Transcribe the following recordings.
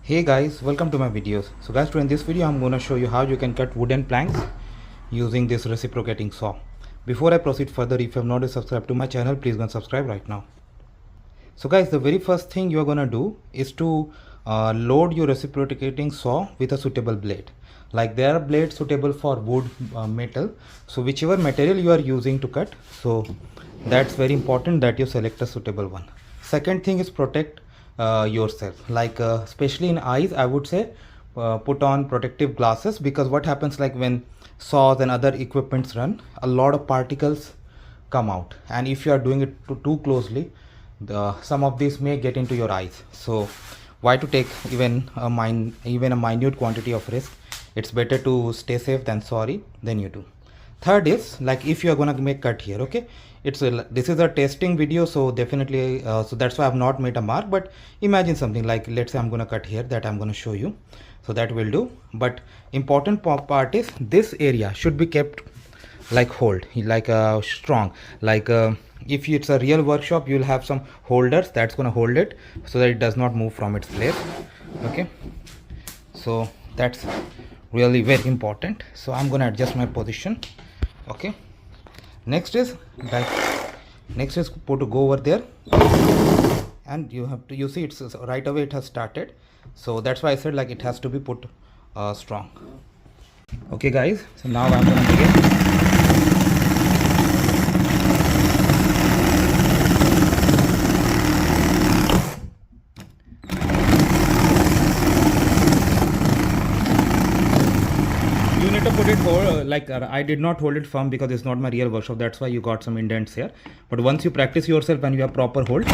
Hey guys, welcome to my videos. So guys, today in this video I'm going to show you how you can cut wooden planks using this reciprocating saw. Before I proceed further, if you have not subscribed to my channel, please go and subscribe right now. So guys, the very first thing you are going to do is to load your reciprocating saw with a suitable blade. Like there are blades suitable for wood, metal, so whichever material you are using to cut, so that's very important that you select a suitable one. Second thing is protect yourself, like especially in eyes I would say put on protective glasses, because what happens, like when saws and other equipments run, a lot of particles come out, and if you are doing it too closely, some of these may get into your eyes. So why to take even a minute quantity of risk? It's better to stay safe than sorry than you do. Third is, like if you are gonna make cut here, okay, this is a testing video, so definitely so that's why I've not made a mark, but imagine something like, let's say I'm gonna cut here, that I'm gonna show you, so that will do. But important part is this area should be kept like strong, like if it's a real workshop, you'll have some holders that's gonna hold it so that it does not move from its place. Okay, so that's really very important. So I'm gonna adjust my position. Okay, next is put to go over there, and you see it's right away it has started, so that's why I said like it has to be put strong. Okay guys, so now I'm gonna begin. You need to put it like I did not hold it firm because it's not my real workshop, that's why you got some indents here. But once you practice yourself and you have proper hold,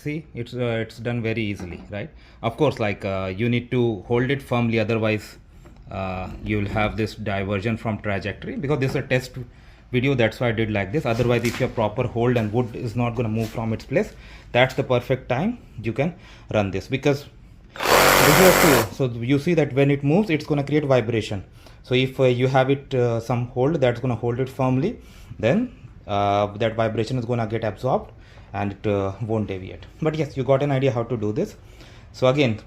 see it's done very easily, right? Of course, like you need to hold it firmly, otherwise you will have this diversion from trajectory, because this is a test video, that's why I did like this. Otherwise, if you have proper hold and wood is not going to move from its place, that's the perfect time you can run this, because so you see that when it moves, it's going to create vibration. So if you have it some hold that's going to hold it firmly, then that vibration is going to get absorbed and it won't deviate. But yes, you got an idea how to do this. So again,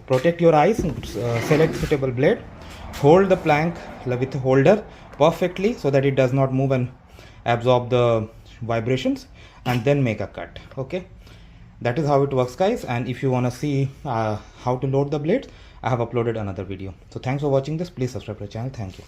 protect your eyes, select suitable blade, hold the plank with the holder perfectly so that it does not move and absorb the vibrations, and then make a cut. Okay, that is how it works guys. And if you want to see how to load the blades, I have uploaded another video. So thanks for watching this. Please subscribe to the channel. Thank you.